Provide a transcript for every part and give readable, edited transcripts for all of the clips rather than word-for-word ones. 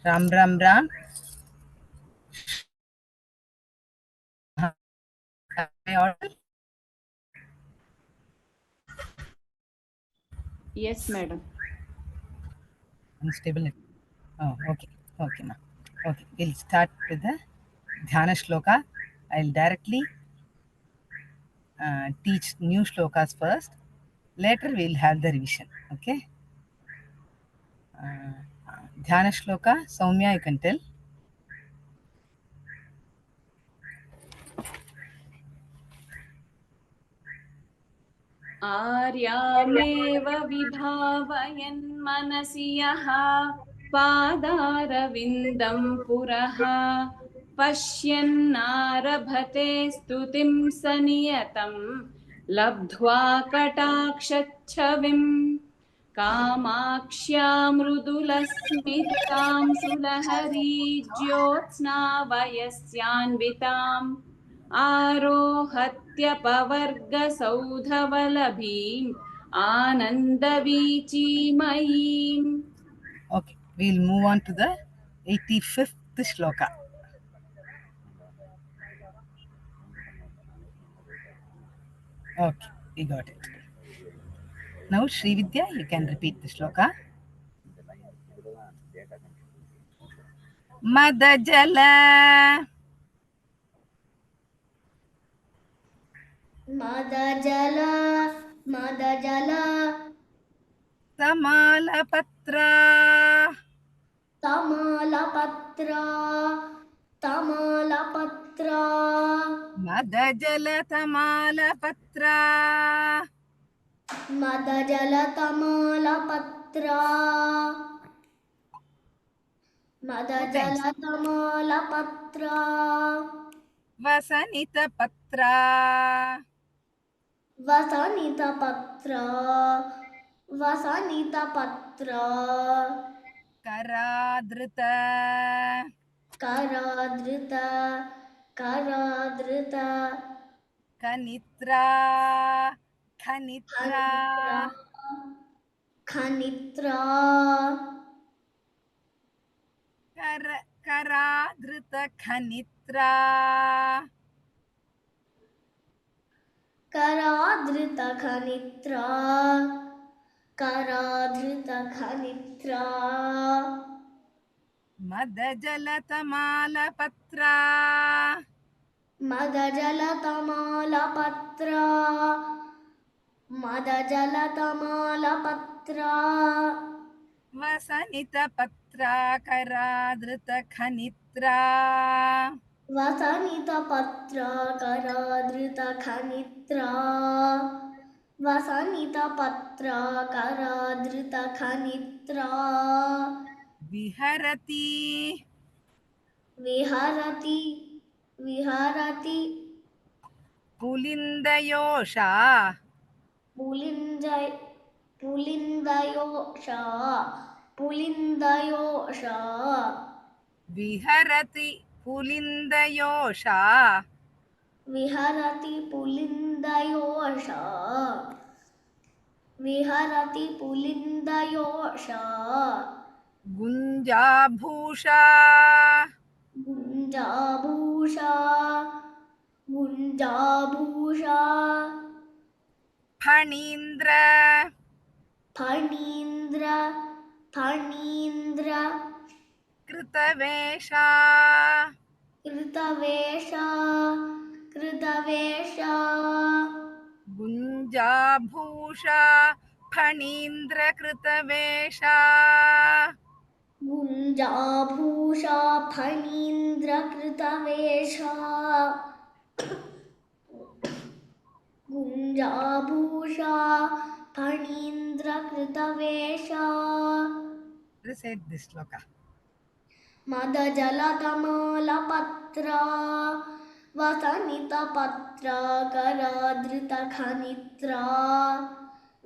Ram Ram Ram. Am I audible? Yes, madam. Unstable. Oh, okay. Okay, now. Okay, we'll start with the Dhyana Shloka. I'll directly teach new shlokas first. Later, we'll have the revision. Okay. Dhyana Shloka. Soumya, you can tell. आर्यामेव विभावयन् मनसि यः पादारविन्दं पुरः पश्यन्नारभते स्तुतिं स नियतं लब्ध्वा कटाक्षच्छविम् कामाक्ष्या मृदुलस्मितां Sulehri ज्योत्स्नावयस्यान्विताम् आरोहत्यपवर्गसौधवलभीम् आनन्दवीचीमयीम्. Okay, we'll move on to the 85th shloka. Okay, we got it. Now, Sri Vidya, you can repeat the shloka. Madajala. Madajala, Madajala, Tamalapatra. Tamalapatra, Tamalapatra, Madajala Tamalapatra. Madajala, Tamalapatra, Madajala, Tamalapatra, Vasanita Patra. Vasanita Patra, Vasanita Patra, Karadrita. Karadrita, Karadrita, Kanitra. Kanitra. Khanitra, Karadrita Kanitra. Karadrita Khanitra, Karadrita Khanitra, Madajala Tamalapatra. Madajala Tamala Patra, Madajala Tamala Patra, Vasanita Patra Karadrita Kanitra. Vasanita Patra, Karadrita Khanitra, Vasanita Patra, Karadrita Khanitra, Viharati. Viharati, Viharati, Pulindayosha. Pulinjay, Pulindayosha, Pulindayosha, Viharati Pulindayosha. Viharati Pulindayosha, Viharati Pulindayosha, Gunjabhusha. Gunjabhusha, Gunjabhusha, Phanindra. Phanindra, Phanindra, Kritavesha. Kritavesha, Kritavesha, Gunjabhusha. Phanindra Kritavesha. Gunjabhusha, Phanindra, Kritavesha, Gunjabhusha, Phanindra, Kritavesha, Recite this shloka. Madajalatamala Vasanita Patra, Karadrita Khanitra,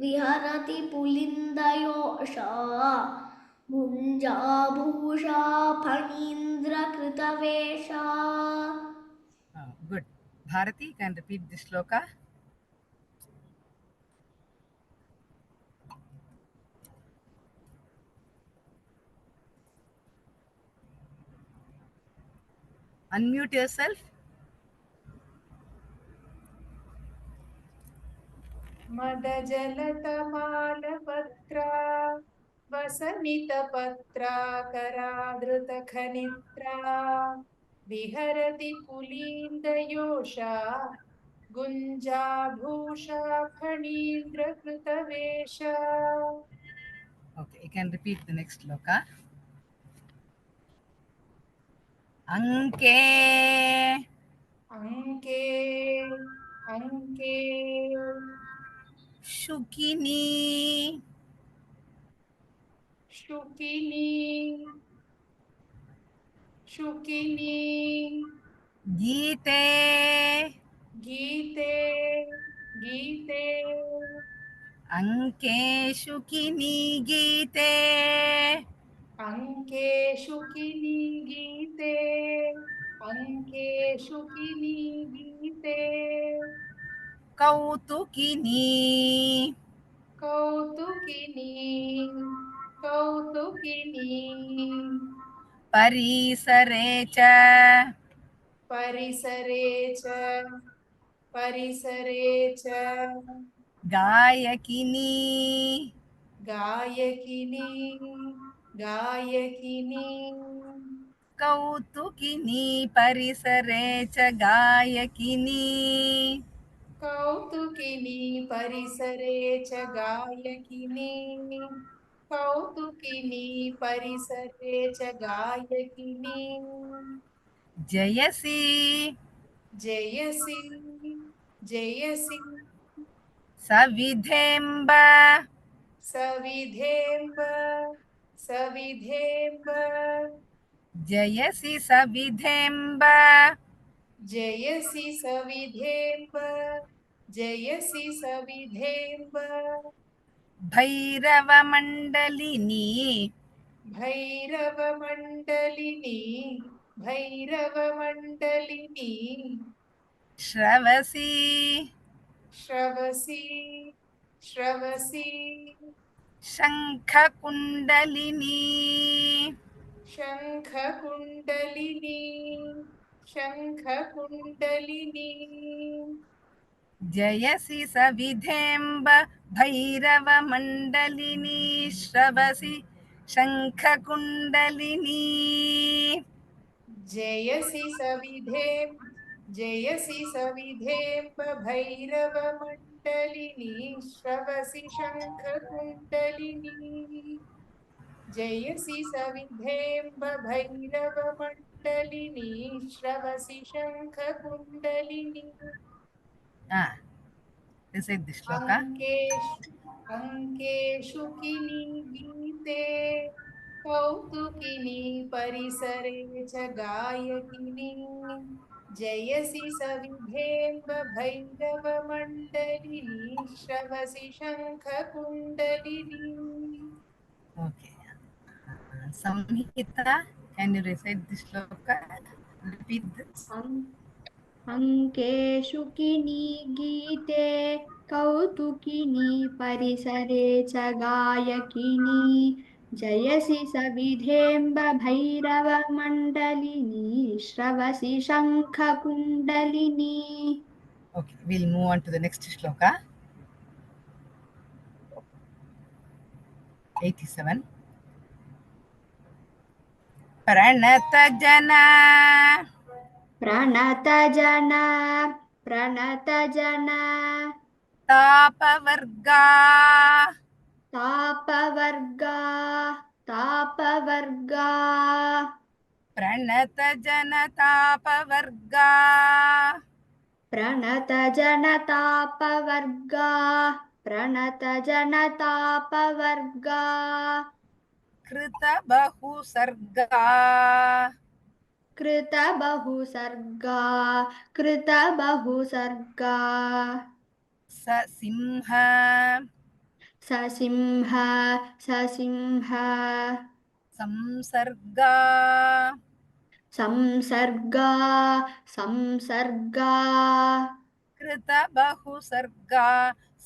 Viharati Pulindayosha, Gunjabhusha, Phanindra Kritavesha. Good. Bharati, you can repeat this shloka. Unmute yourself. मदजलतमालपत्रा वसनितपत्रा करादृतखनित्रा विहरति पुलीन्दयोषा गुञ्जाभूषा फणीन्द्रकृतवेषा. Okay, you can repeat the next shloka. Anke अङ्के अङ्के Shukini शुकिनी शुकिनी Gite गीते गीते Anke Shukini Gite अङ्के शुकिनी गीते अङ्के शुकिनी गीते Kautukini कौतुकिनी कौतुकिनी Parisare cha परिसरे च परिसरे च Gayakini गायकिनी गायकिनी Kautukini Parisare cha Gayakini कौतुकिनी परिसरे च गायकिनी कौतुकिनी परिसरे च गायकिनी Jayasi जयसि जयसि Savidhemba सविधेम्ब सविधेम्ब Jayasi Savidhemba जयसि सविधेम्ब जयसि सविधेम्ब Bhairavamandalini भैरवमण्डलिनी भैरवमण्डलिनी Shravasi श्रवसि श्रवसि Shankakundalini शङ्खकुण्डलिनी शङ्खकुण्डलिनी Jayasi Savidhemba Bhairavamandalini Shravasi Shankakundalini जयसि सविधेम्ब भैरवमण्डलिनी श्रवसि शङ्खकुण्डलिनी जयसि सविधेम्ब भैरवमण्डलिनी श्रवसि शङ्खकुण्डलिनी Recite the shloka. अङ्केषु किनी गीते कौतुकिनी परिसरे च गायकिनी जयसि सविधेम्ब भैरवमण्डलिनी श्रवसि शङ्खकुण्डलिनी. Okay. Samhita, can you recite the shloka? Repeat this. अङ्केषु किनी गीते कौतुकिनी परिसरे च गायकिनी जयसि सविधेम्ब भैरवमण्डलिनी श्रवसि शङ्खकुण्डलिनी. Okay, we'll move on to the next shloka. 87. Pranatajana प्रणतजना प्रणतजना Tapavarga तापवर्गा तापवर्गा Pranatajana Tapavarga प्रणतजनतापवर्गा प्रणतजनतापवर्गा Krita Bahusarga कृतबहुसर्गा कृतबहुसर्गा Sasimha ससिंह ससिंह Samsarga संसर्गा संसर्गा Krita Bahusarga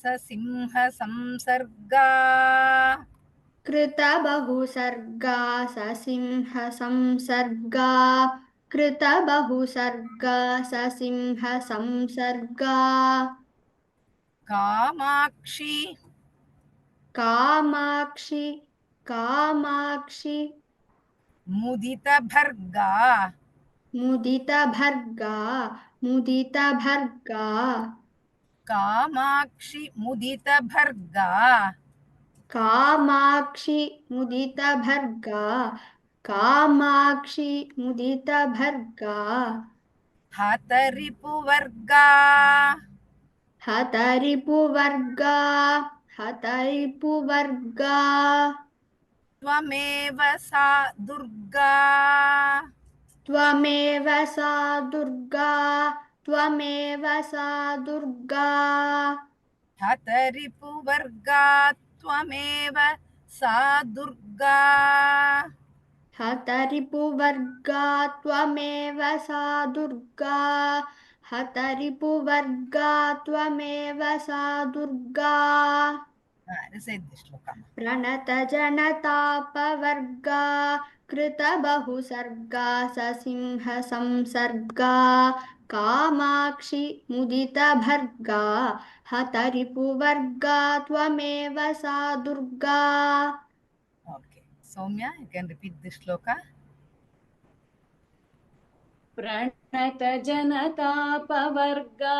Sasimha Samsarga कृतबहुसर्गा ससिंह संसर्गा कृतबहुसर्गा ससिंह संसर्गा Kamakshi Kamakshi Kamakshi मुदितभर्गा मुदितभर्गा मुदितभर्गा Kamakshi मुदितभर्गा Kamakshi मुदितभर्गा Kamakshi मुदितभर्गा हतरिपुवर्गा हतरिपुवर्गा हतरिपुवर्गा त्वमेव सा दुर्गा त्वमेव सा दुर्गा त्वमेव सा दुर्गा हतरिपुवर्गा त्वमेव सा दुर्गा हतरिपुवर्गा त्वमेव सा दुर्गा हतरिपुवर्गा त्वमेव सा Durga Recite this shloka. प्रणतजनतापवर्गा कृतबहुसर्गा ससिंह संसर्गा Kamakshi मुदितभर्गा हतरिपुवर्गा त्वमेव सा Durga Okay. Soumya, you can repeat this shloka. प्रणतजनतापवर्गा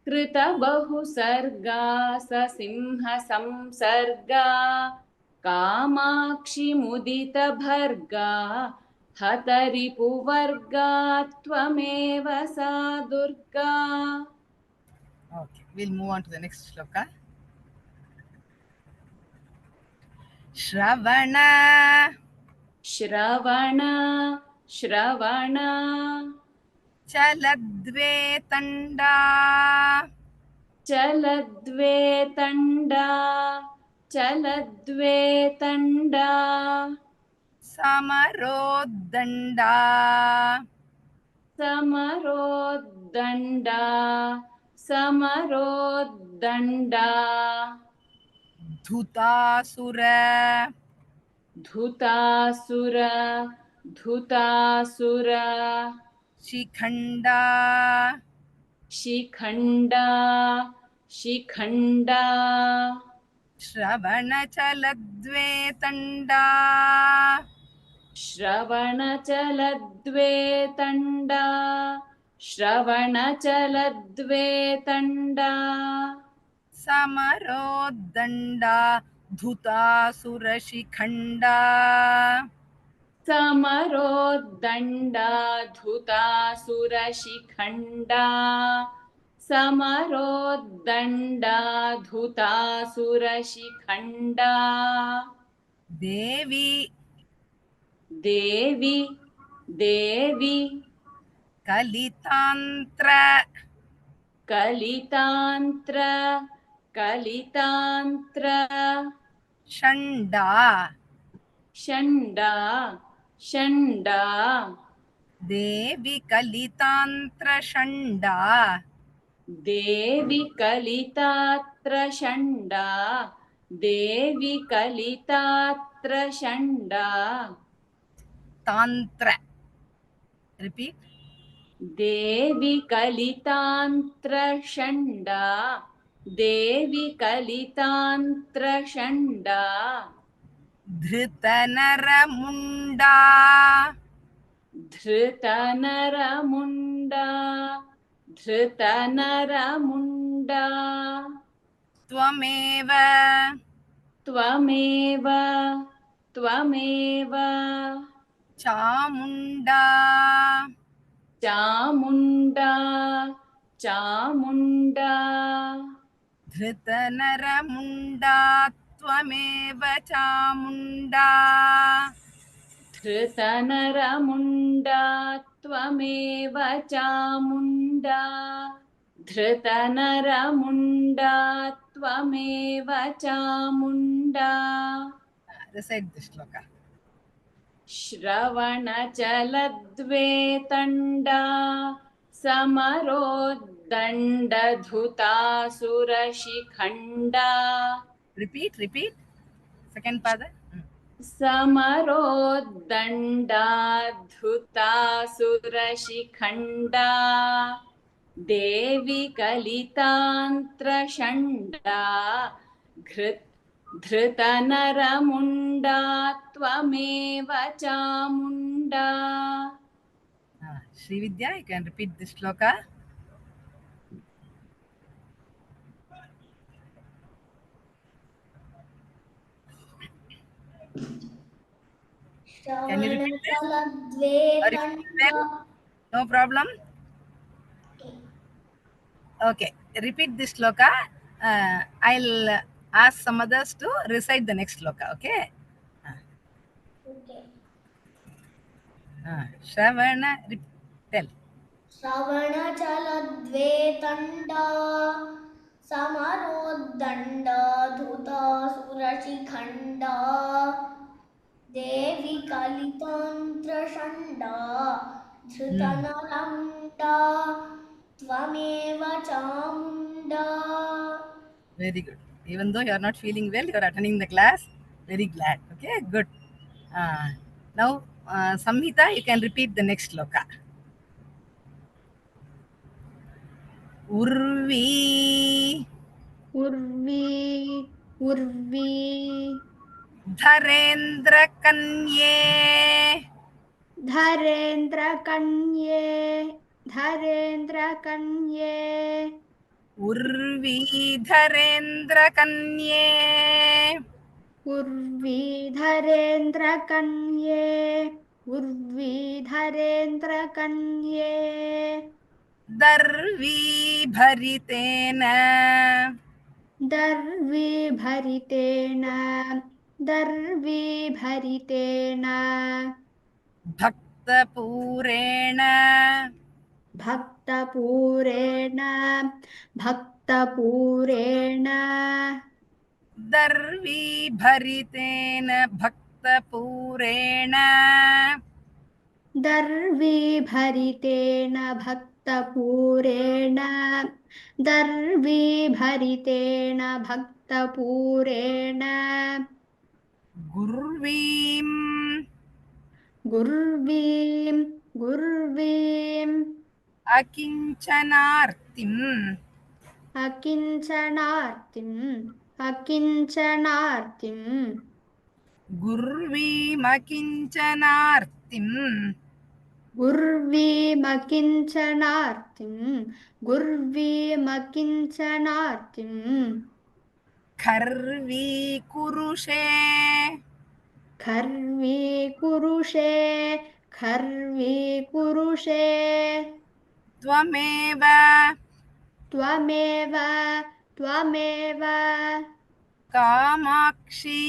कृतबहुसर्गा ससिंहसंसर्गा Kamakshi मुदितभर्गा हतरिपुवर्गा त्वमेव सा Durga. Okay. We'll move on to the next shloka. Shravana श्रवण श्रवण Chaladvetanda चलद्वेतण्डा चलद्वेतण्डा Samarodanda समरोद्दण्डा समरोद्दण्डा Dhutasura धुतासुर धुतासुर Shikhanda शिखण्डा शिखण्डा Shravanachaladvetanda श्रवणचलद्वेतण्डा श्रवणचलद्वेतण्डा Samarodanda Dhutasura-shikhanda समरोद्दण्डा धुतासुरशिखण्डा समरोद्दण्डा धुतासुरशिखण्डा Devi देवी देवी Kalitantra कलितान्त्र कलितान्त्र Shanda षण्डा षण्डा Devi Kalitantra Shanda देवी कलितात्र षण्डा देवी कलितात्र षण्डा Tantra. Repeat. देवी कलितान्त्र षण्डा देवी कलितान्त्र षण्डा Dhritaнарамунда धृतनरमुण्डा धृतनरमुण्डा त्वमेव त्वमेव त्वमेव चामुण्डा चामुण्डा चामुण्डा धृतनरमुण्डा त्वमेव चामुण्डा धृतनरमुण्डा त्वमेव चामुण्डा धृतनरमुण्डा त्वमेव Chamunda. Recite this shloka. श्रवणचलद्वेतण्डा समरोद्दण्डधुतासुरशिखण्डा Repeat. Second pada. समरोद्दण्डाद्धुतासुरशिखण्डा देवी कलितान्त्रषण्डा धृतनरमुण्डा त्वमेव Chamunda. Srividya, you can repeat this shloka. Can you repeat this? श्रवणजलद्वे Or if you तण्डा. can, no problem. Okay, repeat this shloka. I'll ask some others to recite the next shloka. Okay. Okay. Shravana, tell. श्रवणजलद्वे तण्डा समरोद्दण्डा धुतासुरशिखण्डा देवी कलितान्त्रषण्डा धृतनरमुण्डा त्वमेव Chamunda. Very good. Even though you are not feeling well, you are attending the class. Very glad. Okay, good. Now, Samhita, you can repeat the next shloka. Urvi, Urvi Urvi Dharendra Kanye, धरेन्द्रकन्ये धरेन्द्रकन्ये Urvi Dharendra Kanye, Urvi धरेन्द्रकन्ये Urvi धरेन्द्रकन्ये Darvi Bharitena, दर्वी भरितेन दर्वी भरितेन Bhaktapurena, भक्तपूरेण भक्तपूरेण Darvi Bharitena, Bhaktapurena, दर्वी भरितेन भक्तपूरेण दर्वी भरितेन भक्तपूरेण Gurvim, गुर्वीं गुर्वीं Akinchanartim, अकिञ्चनार्तिम् अकिञ्चनार्तिम् Gurvim Akinchanartim, गुर्वीमकिञ्चनार्तिम् गुर्वीमकिञ्चनार्तिम् Kharvi Kurushe, खर्वी कुरुषे खर्वी कुरुषे Tvameva, त्वमेव त्वमेव Kamakshi,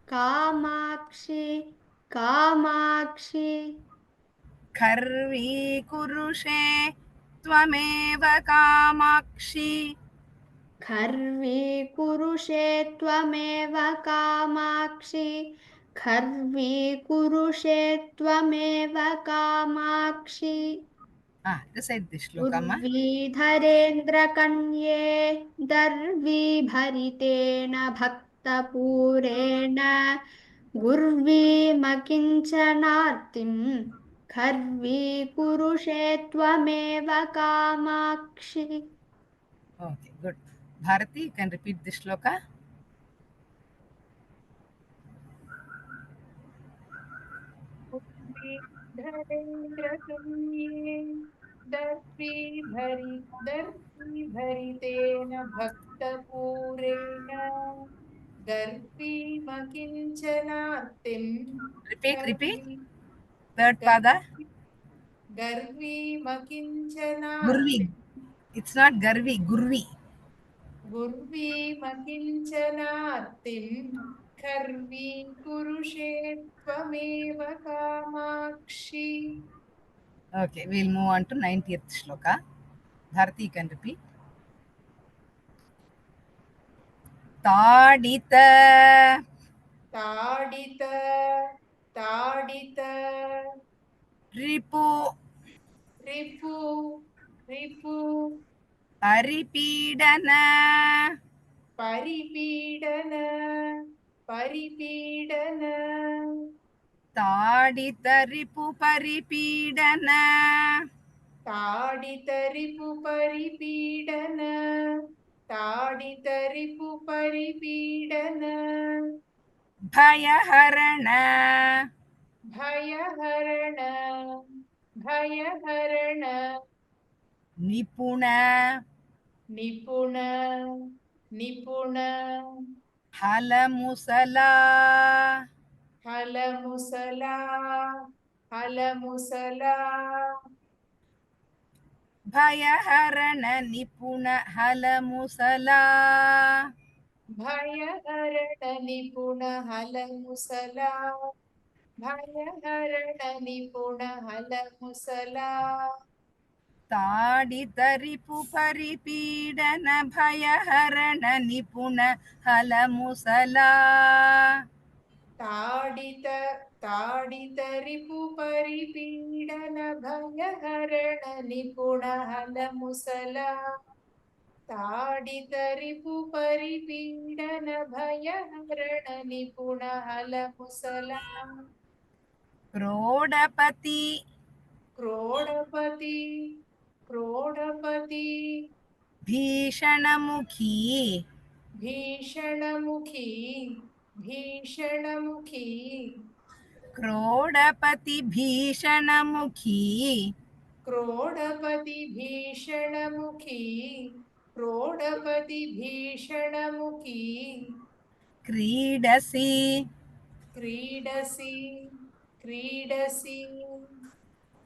Kamakshi Kamakshi Kharvi Kurushe, Tvameva Kamakshi, खर्वी कुरुषे त्वमेव कामाक्षि खर्वी कुरुषे त्वमेव Kamakshi recite this shloka, ma. उर्वीधरेन्द्रकन्ये दर्वी भरितेन भक्तपूरेण गुर्वीमकिञ्चनार्तिम् खर्वी कुरुषे त्वमेव Kamakshi. Okay, good. Bharati, you can repeat this shloka. धरेन्द्रकन्ये दर्वी भरितेन भक्तपूरेण गर्वीमकिञ्चनार्तिम्. Repeat. Third pada. गर्वीमकिञ्चनार्तिम्. Gurvi. It's not Garvi, Gurvi. गुर्वीमकिञ्चनार्तिम् खर्वी कुरुषे त्वमेव Kamakshi. Okay, we'll move on to 90th shloka. Bharati, you can repeat. Tadita, ताडित ताडित Ripu, Ripu Ripu Aripidana, परिपीडन परिपीडन ताडितरिपु परिपीडन ताडितरिपु परिपीडन ताडितरिपु परिपीडन भयहरण भयहरण भयहरण निपुण निपुण निपुण हलमुसला हलमुसला हलमुसला भयहरण निपुण हलमुसला भयहरण निपुण हलमुसला भयहरण निपुण हलमुसला ताडितरिपु परिपीडन भयहरण निपुण हलमुसला ताडितरिपु परिपीडन भयहरण निपुण हलमुसला ताडितरिपु परिपीडन भयहरण निपुण हलमुसला क्रोडपति क्रोडपति क्रोडपति भीषणमुखी भीषणमुखी भीषणमुखी क्रोडपति भीषणमुखी क्रोडपति भीषणमुखी क्रोडपति भीषणमुखी क्रीडसि क्रीडसि क्रीडसि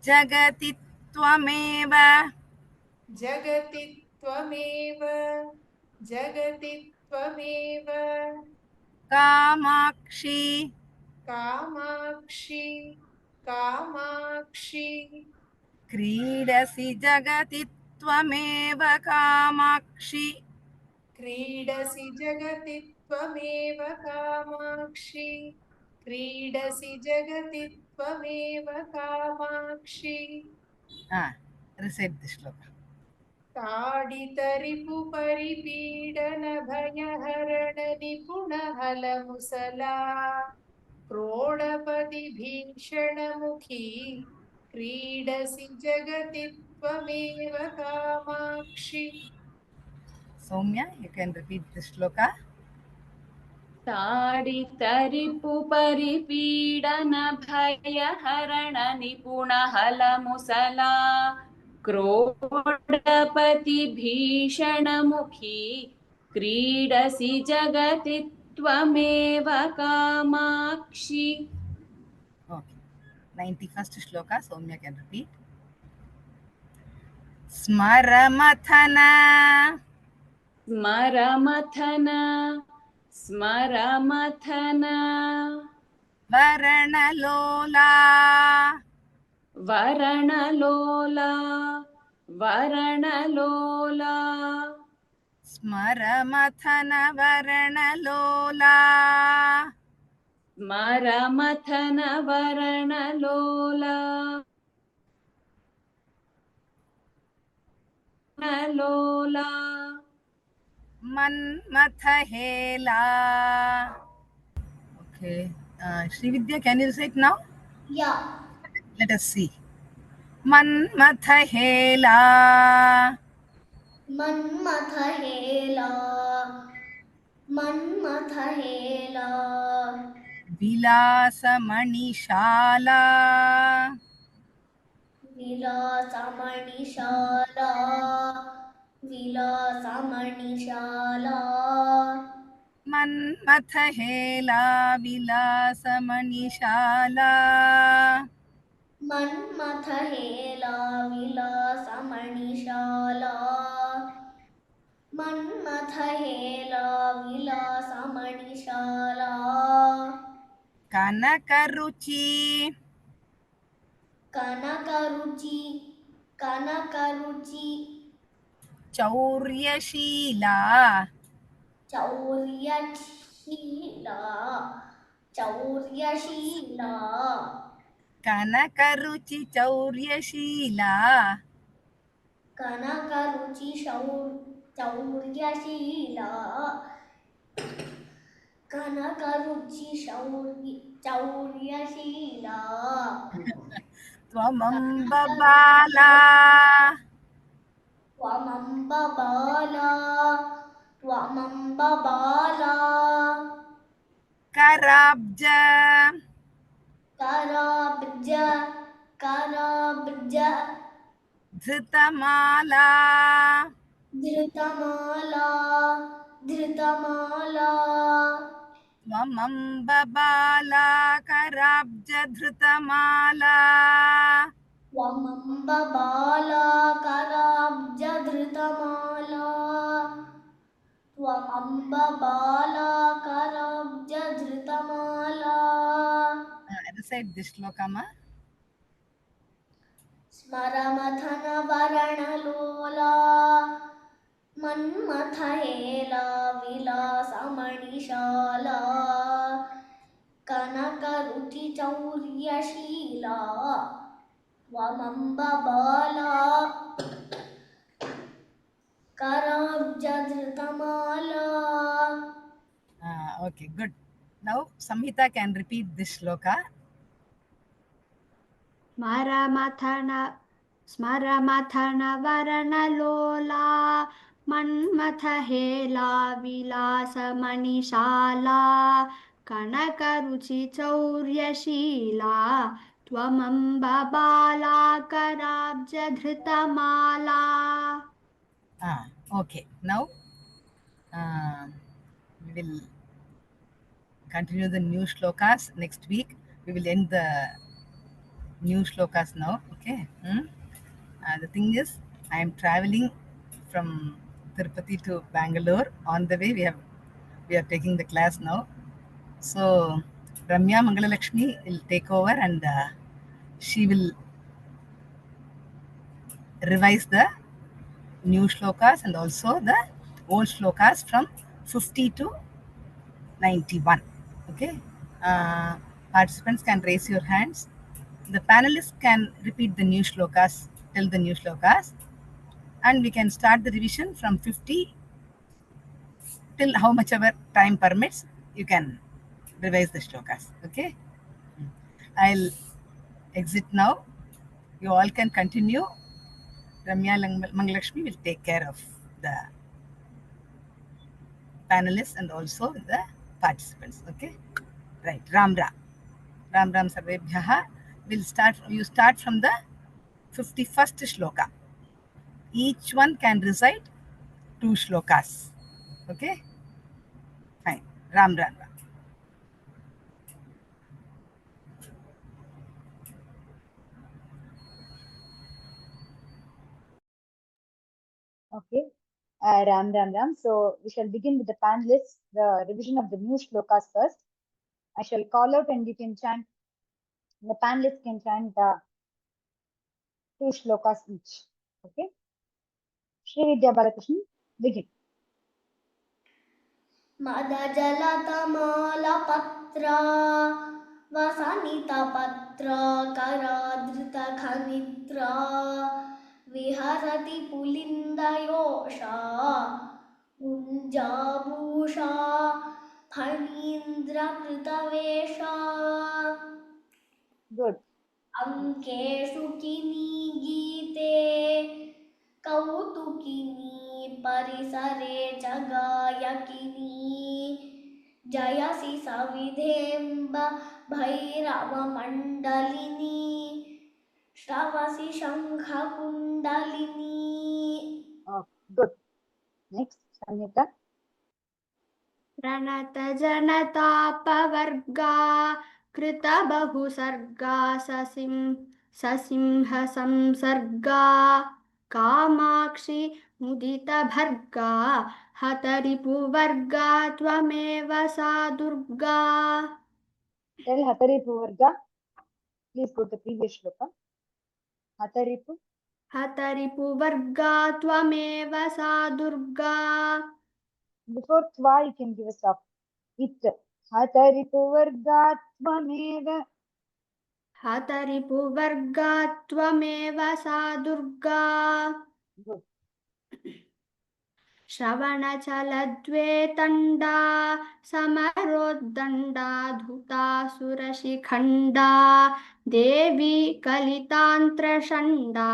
जगति त्वमेव जगति त्वमेव जगति त्वमेव कामाक्षि कामाक्षि कामाक्षि क्रीडसि जगति त्वमेव कामाक्षि क्रीडसि जगति त्वमेव कामाक्षि क्रीडसि जगति त्वमेव कामाक्षि recite this shloka. ताडितरिपु परिपीडन भयहरण निपुण हलमुसला क्रोडपति भीषणमुखी क्रीडसि जगति त्वमेव Kamakshi Soumya, you can repeat this shloka. ताडितरिपु परिपीडन भयहरण निपुण हलमुसला क्रोडपति भीषणमुखी क्रीडसि जगति त्वमेव Kamakshi Okay. 91st shloka, Soumya can repeat. Smaramatana स्मरमथन स्मरमथन Varanalola वरणलोला वरणलोला स्मरमथन वरणलोला स्मरमथन वरणलोला लोला मन्मथहेला. Okay. Srividya, can you recite now? Yeah. Let us see. Manmathahela Manmathahela. Manmathahela. Vilasamanishala Vilasamanishala. Vilasamanishala. Manmathahela Vilasamanishala Manmathahela. Vilasamanishala. Manmathahela. Vilasamanishala. Kanakaruchi Kanakaruchi. Kanakaruchi. Chauryashila Chauryashila. Chauryashila. Kanakaruchi Chauryashila Kanakaruchi Chauryashila. कनकरुचि चौर्यशीला त्वमम्ब बाला त्वमम्ब बाला त्वमम्ब बाला कराब्ज कराब्ज कराब्ज धृतमाला धृतमाला धृतमाला त्वमम्ब बाला कराब्ज धृतमाला त्वमम्ब बाला कराब्ज धृतमाला त्वमम्ब बाला कराब्ज धृतमाला recite this shlokama. स्मरमथन वरणलोला मन्मथहेला विलासमणिशाला कनकरुचिचौर्यशीला त्वमम्ब बाला कराब्जधृतमाला. Okay, good. Now Samhita can repeat this shloka. स्मरमथन वरणलोला मन्मथहेला विलासमणिशाला कनकरुचिचौर्यशीला त्वमम्ब बाला कराब्जधृतमाला. Okay, now we will continue the new shlokas next week. We will end the new shlokas now. Okay. The thing is, I am traveling from Tirupati to Bangalore. On the way, we are taking the class now. So Ramya Mangalalakshmi will take over and she will revise the new shlokas and also the old shlokas from 50 to 91. Okay. Participants can raise your hands. The panelists can repeat the new shlokas, tell the new shlokas, and we can start the revision from 50 till how much ever time permits. You can revise the shlokas. Okay. I'll exit now. You all can continue. Ramya Mangalakshmi will take care of the panelists and also the participants. Okay. Right. Ram Ram. Ram Ram Sarvebhyaha. We'll start. You start from the 51st shloka. Each one can recite 2 shlokas. Okay. Fine. Ram Ram Ram. Okay. Ram Ram Ram. So we shall begin with the panelists, the revision of the new shlokas first. I shall call out and you can chant. The panelists can chant 2 shlokas each. Okay. Shri Vidya Balakrishnan, begin. मदजलतमालपत्रा वसनितपत्रा कराधृतखनित्रा विहरति पुलिन्दयोषा गुञ्जाभूषा फणीन्द्रकृतवेषा. Good. अंकेषु किनी गीते कौतुकिनी परिसरे च गायकिनी जयसि सविधेम्ब भैरवमण्डलिनी श्रवसि शङ्खकुण्डलिनी. Good. Next, Samhita. प्रणतजनतापवर्गा कृतबहुसर्गा ससिंहसंसर्गा Kamakshi मुदितभर्गा हतरिपुवर्गा त्वमेव सा Durga. Tell Hataripu Varga. Please go to the previous shloka. हतरिपुवर्गा त्वमेव सा Durga. Before Twa, you can give a stop. It. Hataripu Varga Tvameva. हतरिपुवर्गा त्वमेव सा दुर्गा. Good. श्रवणचलद्वे तण्डा समरोद्दण्डा धुतासुरशिखण्डा देवी कलितान्त्रषण्डा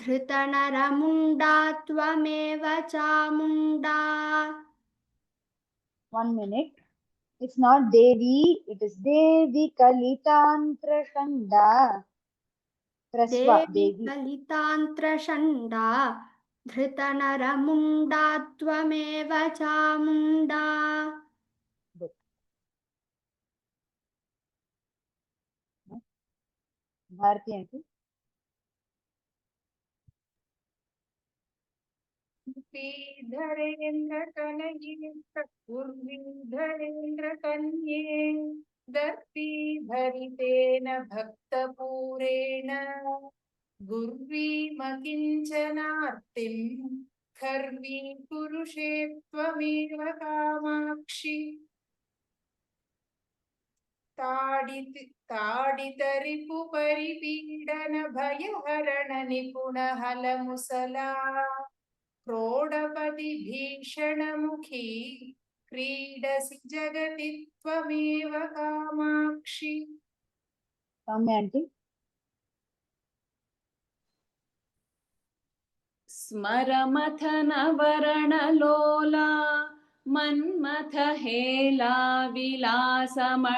धृतनरमुण्डा त्वमेव Chamunda. 1 minute. It's not Devi, it is Devi Kalitantra Shanda. Prasva, Devi Devi. कलितान्त्रषण्डा धृतनरमुण्डा त्वमेव Chamunda. Good. Bharati aunty. उर्वीधरेन्द्रकन्ये दर्पीभरितेन भक्तपूरेण गुर्वीमकिञ्चनार्तिं खर्वी पुरुषे त्वमेव कामाक्षि ताडितरिपुपरिपीडन भयहरण निपुणहलमुसला क्रोडपति भीषणमुखी क्रीडसि जगति त्वमेव Kamakshi. Soumya aunty. स्मरमथनवरणलोला मन्मथहेला विलासमणिशाला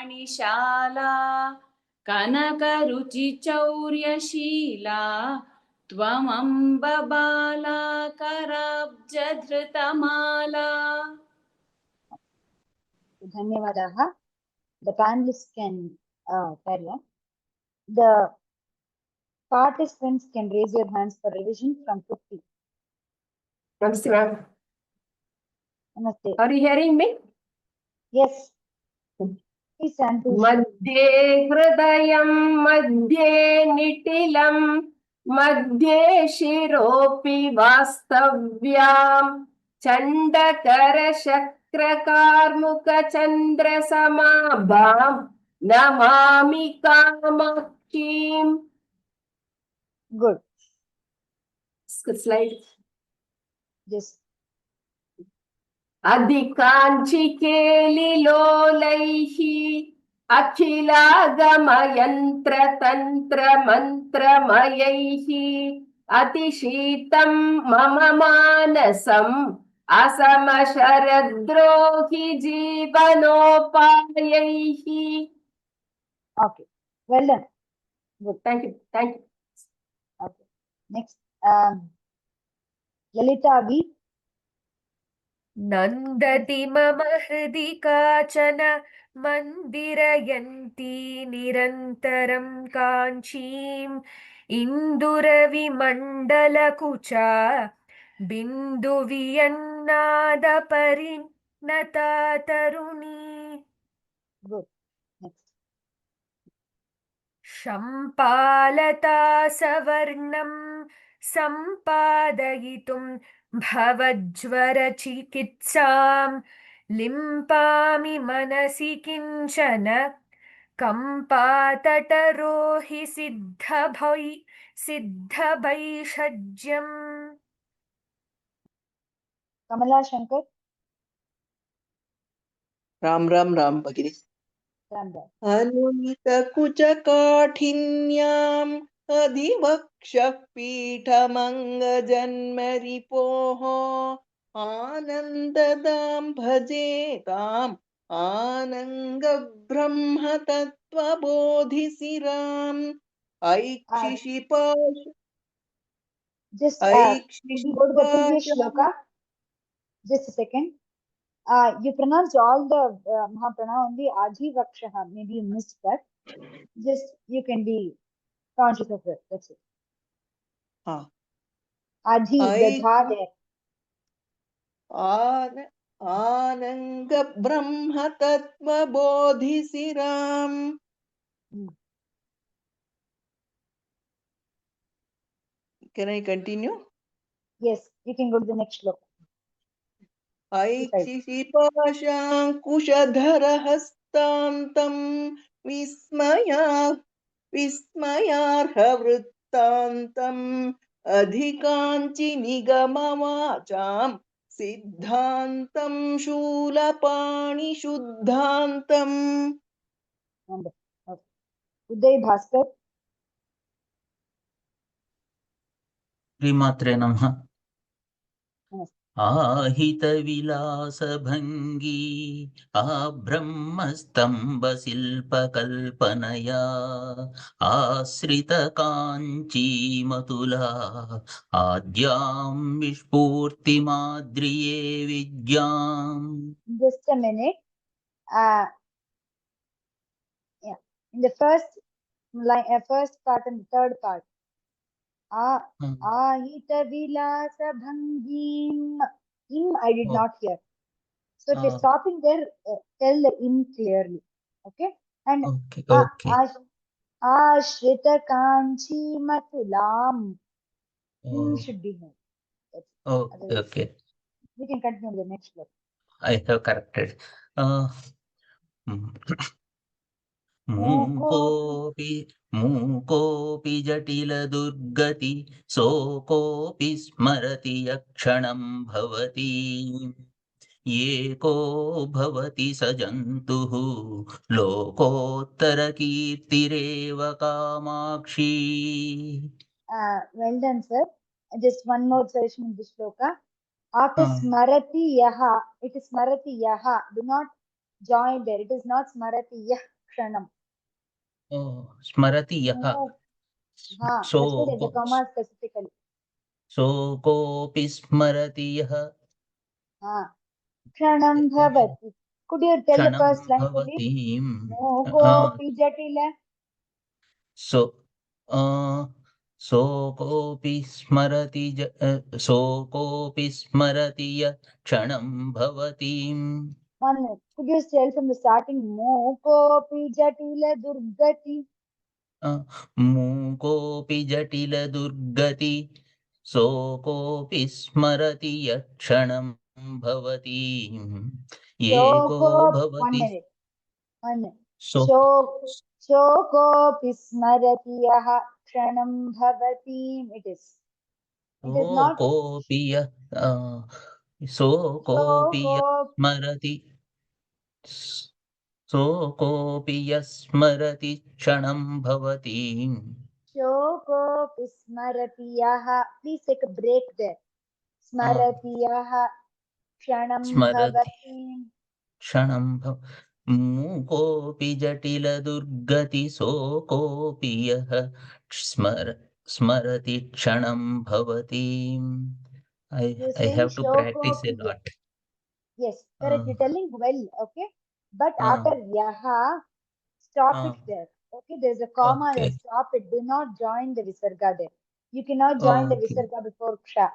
कनकरुचिचौर्यशीला त्वमम्बबाला कराब्जधृतमाला. Dhanyavadaha. The panelists can carry on. The participants can raise your hands for revision from 50. Namaste, ma'am. Namaste. Are you hearing me? Yes. Please Santosh. Madhye hridayam, madhye nitilam, madhye shiropi vastavyam, chandakara shakrakarmuka chandra samabham, namami kamakshim. Good. Slide. Just अधिकाञ्चिकेलिलोलैः अखिलागमयन्त्रतन्त्रमन्त्रमयैः अतिशीतं मम मानसम् असमशरद्रोहि जीवनोपायैः. okay. Well done. Good. Thank you. Thank you. Okay. Next, Lalita V. नन्दति मम हृदि काचन मन्दिरयन्ती निरन्तरं काञ्चीम् इन्दुरविमण्डलकुचा बिन्दुवियन्नादपरिणता तरुणी. Good. Next. शम्पालता सवर्णं सम्पादयितुं भवज्वरचिकित्सां लिम्पामि मनसि किञ्चन कम्पातटरोहि सिद्धभैषज्यम्. Kamala Shankar. राम भगिनी. Ram Ram. अनुमितकुचकाठिन्याम् अधिवक्षः पीठमङ्गजन्मरिपोः आनन्ददां भजेताम् आनन्दब्रह्मतत्त्वबोधिसिराम् ऐक्षिशिपाश. Just could you go to the previous shloka? Just a second. You pronounced all the Mahaprana only Adhivakshaha. Maybe you missed that. Just you can be conscious of it. That's it. Adhi, the dha there. आनन्दब्रह्मतत्त्वबोधिसिराम्. Can I continue? Yes, you can go to the next shloka. ऐक्षिशिपाशाङ्कुशधरहस्तान्तं विस्मयार्हवृत्तान्तम् अधिकाञ्चि निगमवाचां सिद्धान्तं शूलपाणिशुद्धान्तम् Wonderful. Okay. Uday Bhaskar. श्रीमात्रे नमः Namaste. आहितविलासभङ्गी आब्रह्मस्तम्भशिल्पकल्पनया आश्रितकाञ्चीमतुला आद्यां विस्फूर्तिमाद्रिये विद्याम्. Just a minute. Yeah. In the first line, first part and the third part. Ahita vilasa bhangim. Im I did not hear. So if you're stopping there, tell the im clearly. Okay. And Okay. Ashrita kanchi matulam. Im should be here. Okay. We can continue the next one. I have corrected. मूकोऽपि जटिलदुर्गति सोऽकोऽपि स्मरति यक्षणं भवति एको भवति स जन्तुः लोकोत्तरकीर्तिरेव Kamakshi. Well done, sir. Just one more suggestion in this shloka. After smarati yaha, it is smarati yaha. Do not join there. It is not smarati yah kshanam. Oh, smarati yaha. That's why there's a comma specifically. So kopi smarati yaha. Kshanam bhavati. Could you tell the first line, please? Kopi jatila. कोऽपि स्मरति क्षणं भवतीम्. One minute. Could you tell from the starting? Kopi jatila durgati. मूकोऽपि जटिलदुर्गति सोऽकोऽपि स्मरति यत्क्षणं भवतीम्. एको भवति. One minute. Sokopi smarati yaha kshanam bhavati. It is not. सोऽकोऽपि यस्मरति क्षणं भवति. Sokopi smarati yaha. Please take a break there. Smarati yaha kshanam bhavati. क्षणं मूकोऽपि जटिलदुर्गति सोऽकोऽपि यः स्मरति क्षणं भवति. I have to practice a lot. Yes, correct. You're telling well, okay? But after yaha, stop it there. Okay, there's a comma there. Stop it. Do not join the visarga there. You cannot join the visarga before ksha.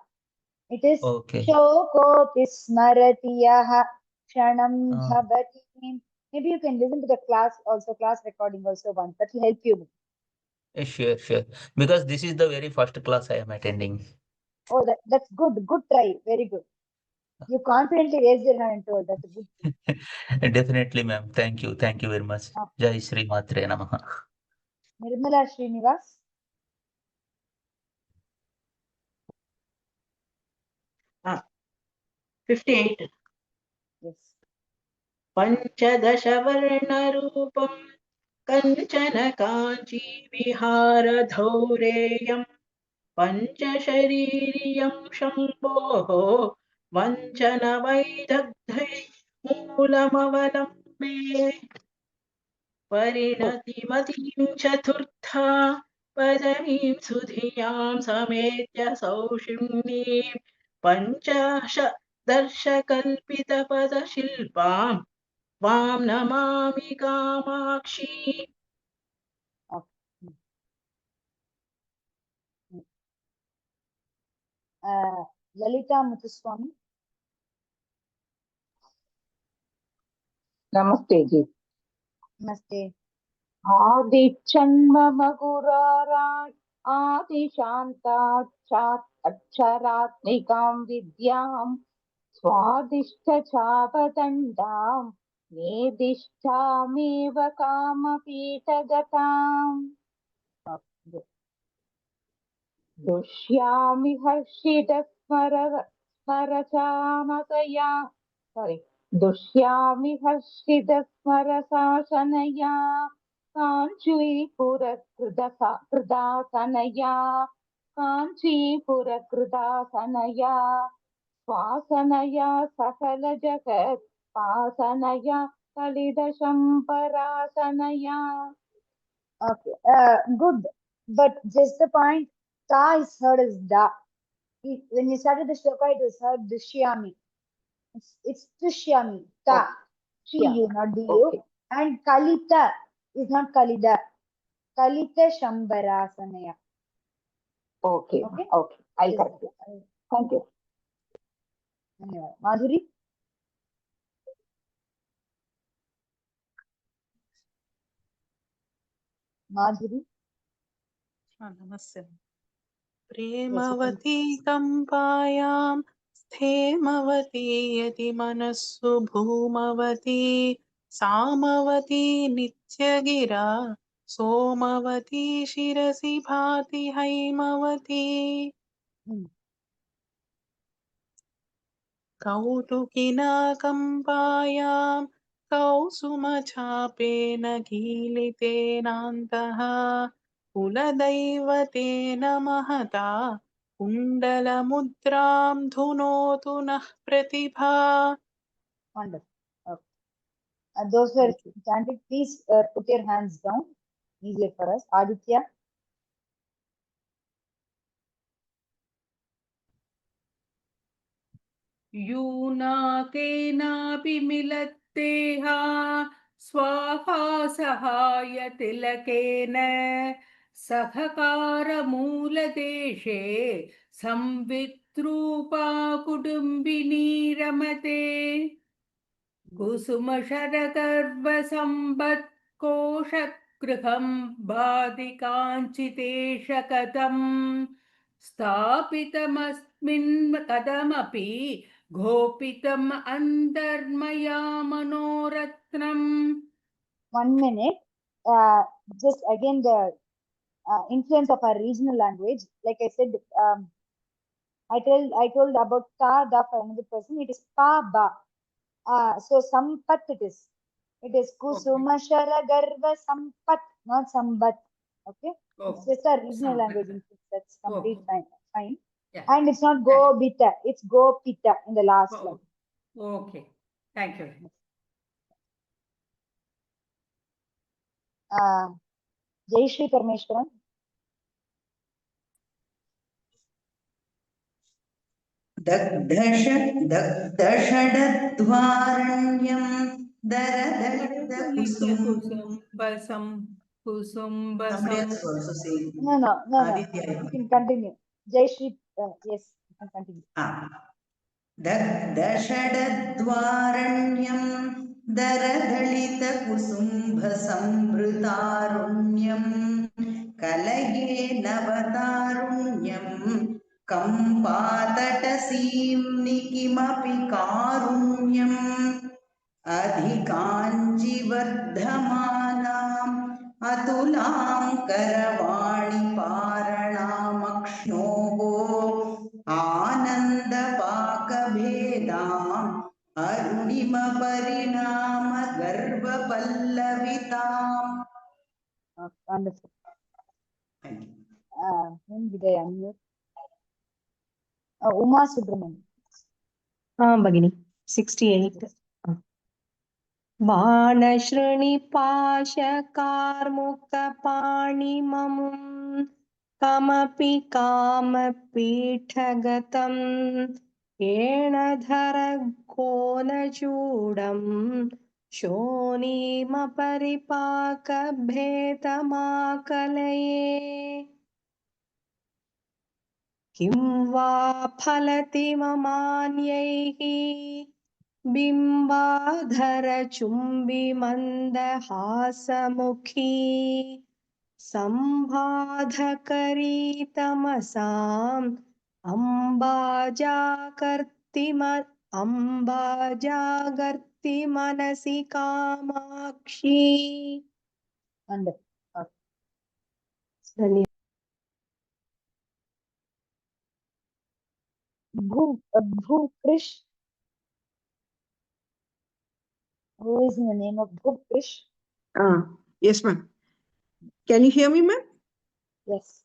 It is shokopi smarati yaha kshanam bhavati. Maybe you can listen to the class recording also once. That will help you. Sure. Because this is the very first class I am attending. Oh, that's good. Good try. Very good. You confidently raised your hand and told. That's a good thing. Definitely, ma'am. Thank you. Thank you very much. Jai Shri Matre Namaha. Nirmala Srinivas. Ah, 58. Yes. पञ्चदश वर्णरूपं कञ्चन काञ्ची विहारधौरेयं पञ्चशरीरियं शम्भोः वञ्चनवैदग्धै मूलमवलम्बे परिणतिमतीं चतुर्था पदवीं सुधियां समेत्य सौषिम्नीं पञ्चाशदर्शकल्पितपदशिल्पां वां Namami Kamakshi. Lalita Muthuswami. Namaste ji. Namaste. Adichanmamagurarat Adishantat Aksharatnikam Vidyam Swadishthachapatandam Nedishtameva Kamapitagatam Dushyami Harshita स्मरसामसया दुष्यामि हर्षितस्मरसाशनया काञ्चीपुरकृदासनया काञ्चीपुरकृदासनया स्वासनया सकलजगत् पासनया कलिदशम्परासनया. Okay, good. But just the point, ta is heard as da. When you started the shloka, it was heard dushyami. It's dushyami. Ta. She, you, not the you. Okay. And kalita is not kalida. Kalita shambarasanaya. Okay. Okay? Okay. I'll correct it. Thank you. Madhuri? Madhuri? नमस्ते. प्रेमवती कम्पायां स्थेमवती यदि मनस्सु भूमवती सामवती नित्यगिरा सोमवती शिरसि भाति हैमवती कौतुकिना कम्पायां कौसुमचापेन कीलितेनान्तः कुलदैवतेन महता कुण्डलमुद्रां धुनोतु नः प्रतिभा. Wonderful. Okay. Those were chanted. Please put your hands down. Easier for us. Aditya? यूनाकेनापि मिलत्तेहा स्वाहा सहायतिलकेन सहकारमूलदेशे संवित्रूपा कुटुम्बिनी रमते कुसुमशरगर्भसम्पत्कोशगृहं बाधिकाञ्चितेशकतम् स्थापितमस्मिन् कदमपि गोपितम् अन्तर्मया मनोरत्नम्. 1 minute. Just again the influence of our regional language. Like I said, I told about ta da for another person. It is pa ba. So sampat it is. It is kusumashara garva sampat, not sambat. Okay. It's just a regional language influence. That's complete fine. Yeah. And it's not go bita. It's go pita in the last line. Okay. Thank you. Jai Shri Parmeshwaran. दग्धषडद्वारण्यं दरदलितकुसुम. No. You can continue. Jai Shri, yes, you can continue. दग्धषडद्वारण्यं दरदलितकुसुम्भसम्भृतारुण्यं कलये नवतारुण्यं कम्पातटसीं किमपि कारुण्यम् अधिकाञ्जिवर्धमानाम् अतुलां करवाणि पारणामक्ष्णोः आनन्दपाकभेदाम् अरुणिमपरिणाम गर्भपल्लविताम्. Wonderful. When did I unmute? Uma Subramanian. Bagini, 68. बाणशृणिपाशकार्मुकपाणिममुं कमपि कामपीठगतं येणधरघोनचूडं शोणीमपरिपाकभेदमाकलये किं वा फलति ममान्यैः बिम्बाधरचुम्बिमन्दहासमुखी सम्बाधकरी तमसाम् अम्बाजागर्ति मनसि Kamakshi. Bhukrish. Who is in the name of Bhukrish? Yes, ma'am. Can you hear me, ma'am? Yes.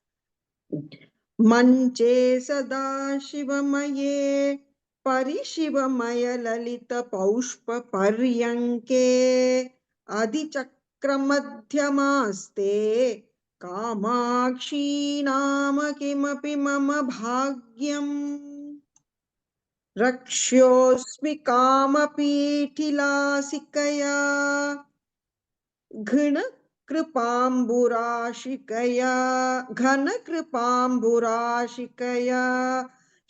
Manche sada shivamaye parishivamaya lalita paushpa paryanke adichakramadhyamaste kamakshi nama kimapi mama bhagyam rakshosmi kamapithilasikaya घन कृपाम्बुराशिकया घन कृपाम्बुराशिकया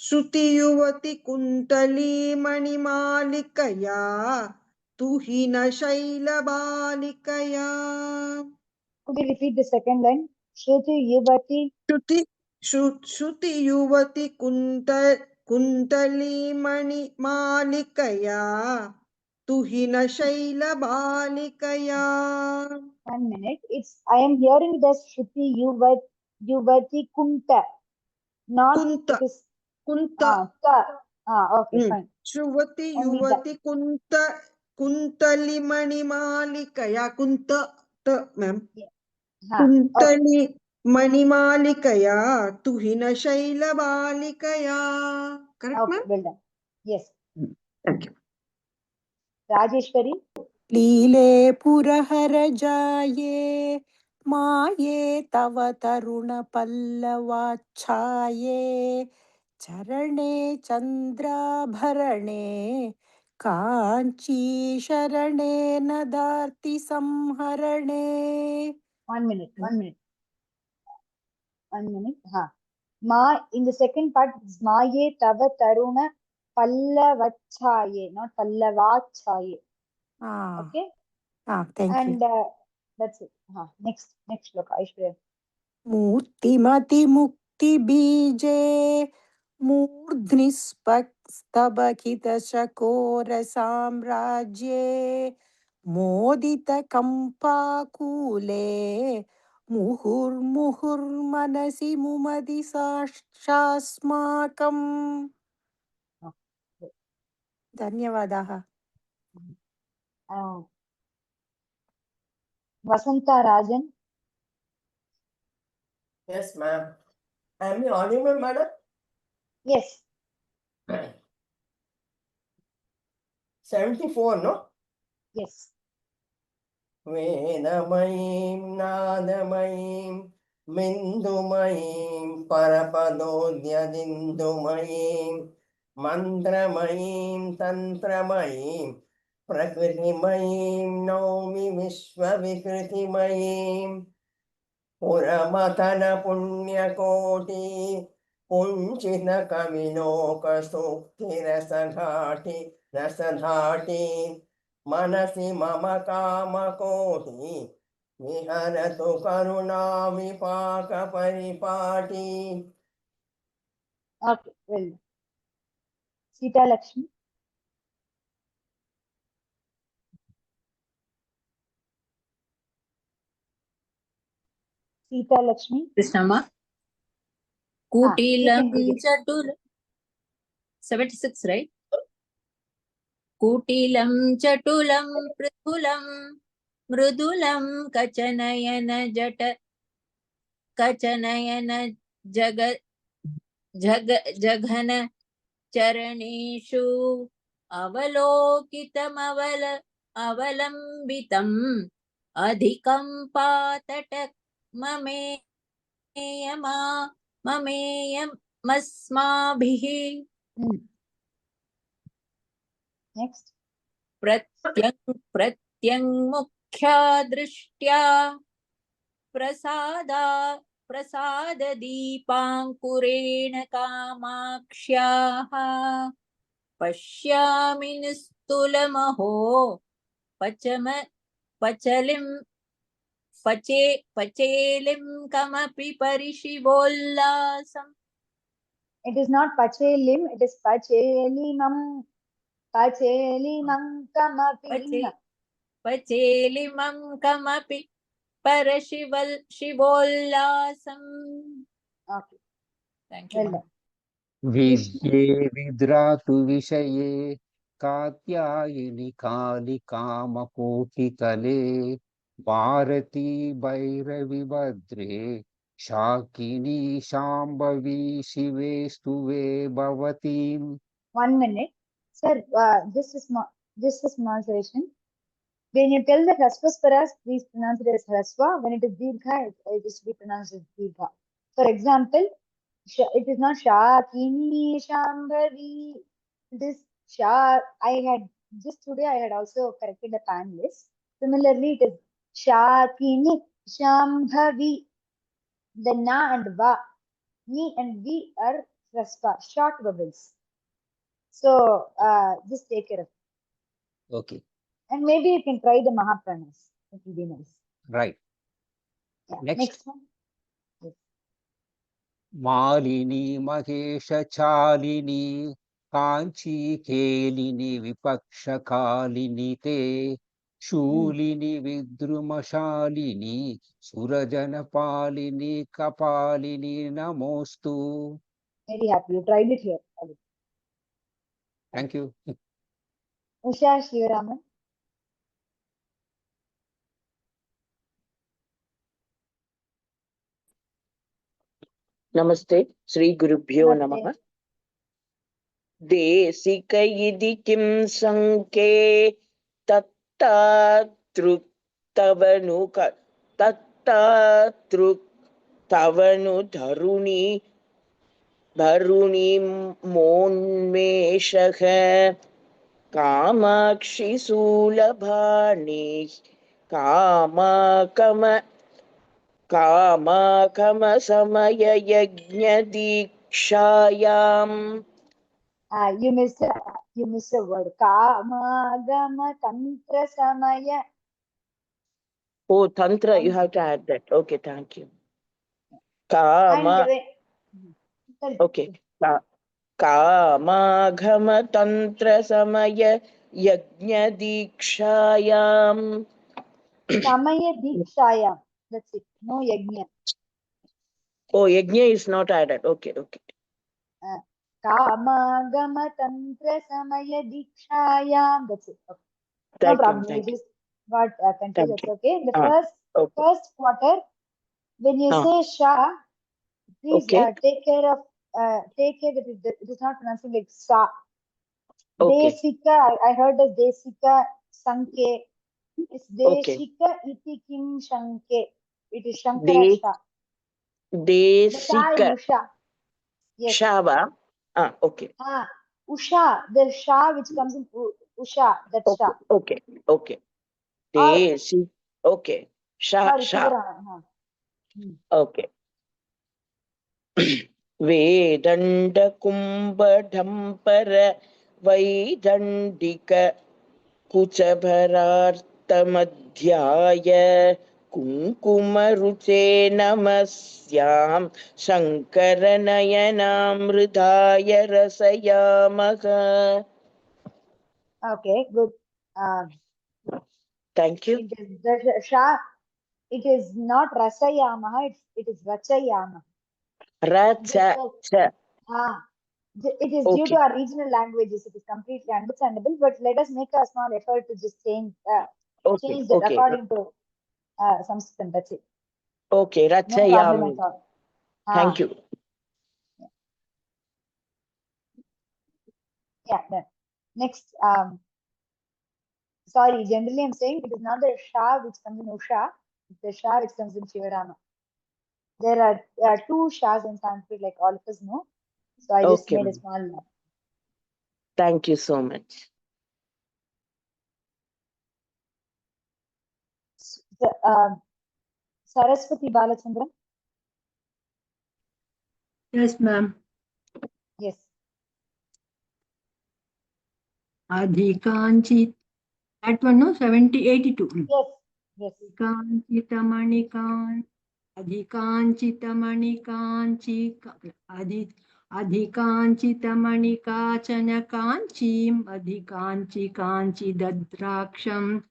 श्रुतियुवति कुन्तली मणिमालिकया तुहिन शैलबालिकया. Could you repeat the second line? Shruti Yuvati. Shruti युवति कुन्तली मणिमालिकया Tuhin शैलबालिकया. 1 minute. I am hearing the Shruti Yuvati Kunta. Not Kunta. it is Kunta. Okay, fine. Shuvati Only Yuvati Kuntali Manimalikaya Kunta ma'am. Kuntali Manimalikaya Tuhina Shaila Balikaya. Correct, Okay, ma'am? well done. Yes. Thank you. Rajeshwari. लीले पुरहर जाये माये तव तरुण पल्लवाच्छाये चरणे चन्द्राभरणे काञ्ची शरणे नदार्ति संहरणे. 1 minute. 1 minute. 1 minute. Ma, in the second part, it's Maye Tava Taruna Pallavachaye, not Pallavachaye. Okay? Thank you. And that's it. Next shloka, Aishwarya. मूर्तिमति मुक्ति बीजे मूर्ध्नि स्तबकित चकोर साम्राज्ये मोदित कंपाकूले मुहुर्मुहुर्मनसि मुमदि सास्माकम्. धन्यवादाः. Vasanta Rajan. Yes, ma'am. Am I audible, madam? Yes. 74, no? Yes. Vedamayim Nadamayim Mindumayim Parapadodhyadindumayim Mantramayim Tantramayim Prakrimayim Naumi Vishwavikritimayim Puramatana Punyakoti Punchita Kavinoka Sukti Rasadhati Manasi Mama Kama Koti Viharatu Karuna Vipaka Paripati. Okay, well. Sita Lakshmi. Sita Lakshmi. Krishnama. Kutilam chatul 76, right? Kutilam chatulam prithulam mrudulam kachanayana jaghana charaneshu avalambitam adhikam patatak mameyam masmabhihi. Next. Pratyang mukhya drishtya prasada deepankurena kamakshyaha pashyami nistulamaho pachelim kamapi parishivollasam. It is not Pachelim, it is Pachelimam. Pachelimam kamapi. Pachelimam kamapi parashivollasam. Okay. Thank you. Well done. विद्ये विद्रातु विषये कात्यायिनि कालिकामकोटितले भारती भैरवि भद्रे शाकिनी शाम्भवी शिवे स्तुवे भवतीम्. 1 minute. Sir, just a small suggestion. When you tell the Hrasvasvaras, please pronounce it as Hrasva. When it is Dirgha, it is to be pronounced as Dirgha. For example, it is not Shakini Shambhavi. It is Sha. Today I had also corrected the pan list. Similarly, it is Shakini Shambhavi. The Na and Va, Ni and Vi are Hrasva, short vowels. So just take care of it. Okay. And maybe you can try the Mahapranas. It will be nice. Right. Yeah. Next one. Yes. Malini Mahesha Chalini Kanchi Kelini Vipakshakalini Te Shulini Vidrumashalini Surajanapalini Kapalini Namostu. Very happy. You tried it here. Thank you. Usha Shivaraman. नमस्ते श्री गुरुभ्यो नमः देसिक इति किं संके तत्तातृक्तवनु धरुणी मोन्मेषः कामाक्षि शूलभानि कामाकम समय यज्ञ दीक्षायाम. You missed a word. Kamagama tantra samaya. Oh, tantra, you have to add that. Okay, thank you. Kama. Okay. Kamagama tantra samaya yajna dikshayam. Samaya dikshayam. That's it. No yajna. Oh, yajna is not added. Okay. Kamagama tantra samaya dikshayam. That's it. Okay. No problem. You just got confused. That's okay. The first quarter, when you say Sha, please take care that it is not pronouncing like Sa. Okay. Desika, I heard as Desika Sanke. It's Deshika iti kim Shanke. It is Shankara Sha. Desika. Usha. Yes. Shava. Okay. Usha, the Sha which comes in Usha, that Sha. Okay. Desi. Okay. Sha. Okay. Vedanda kumbadhampara vaidandika kuchabharartamadhyaya kunkumaruche namasyam shankaranayanamridaya rasayamaha. Okay, good. Thank you. It is not Rasayamaha, it is Rachayama. Racha. It is due to our regional languages. It is completely understandable, but let us make a small effort to just change that according to Sanskrit. That's it. Okay, Rachayama. No problem at all. Thank you. Yeah, done. Next, sorry, generally I'm saying it is not the Sha which comes in Usha, it's the Sha which comes in Shivarama. There are two Shas in Sanskrit, like all of us know. So I just made a small. Thank you so much. Saraswati Balachandran. Yes, ma'am. Yes. Adhikanchit. That one, no? 82. Yes. Adhikanchitamanikan. Adhikanchitamanikaachana kanchim. Adhikanchi dadraksham.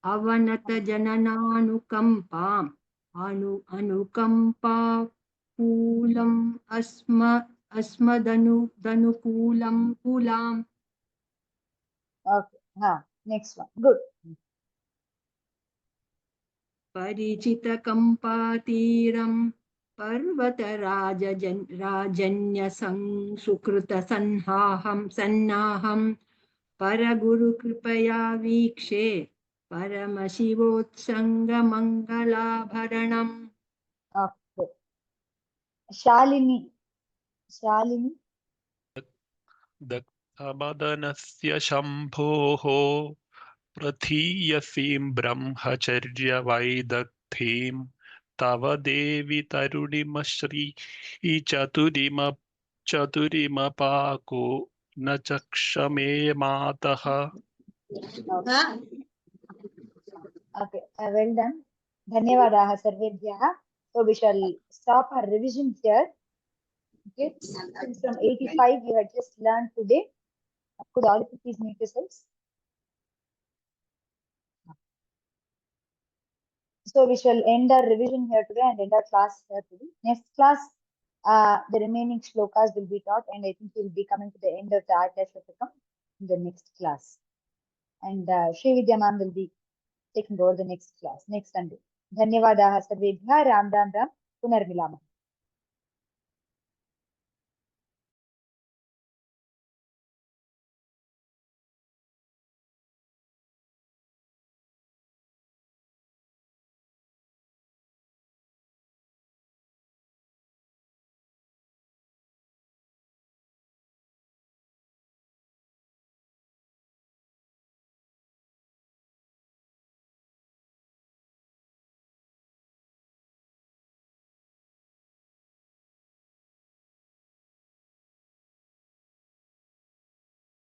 Avanata janananukampam. Anukampa kulam कूलाम्. Okay. Next one. Good. परिचितकम्पातीरं पर्वतराजन्यसंसुकृतसन्नाहं परगुरुकृपया वीक्षे परमशिवोत्सङ्गमङ्गलाभरणम्. Okay. Shalini. दत्तमदनस्य शम्भोः प्रथीयसीं ब्रह्मचर्यवैदग्धीं तव देवि चतुरिमपाको न चक्षमे मातः. Okay, well done. Dhanyavadaha sarvebhyah. So we shall stop our revision here. Okay, since from 85 you had just learned today. Could all of you please mute yourselves? So we shall end our revision here today and end our class here today. Next class, the remaining shlokas will be taught, and I think we will be coming to the end of the Artha Shatakam in the next class. And Sri Vidya ma'am will be taking over the next class, next Sunday. Dhanyavadaha sarvebhyah. Ram Ram Ram. Punarmilama.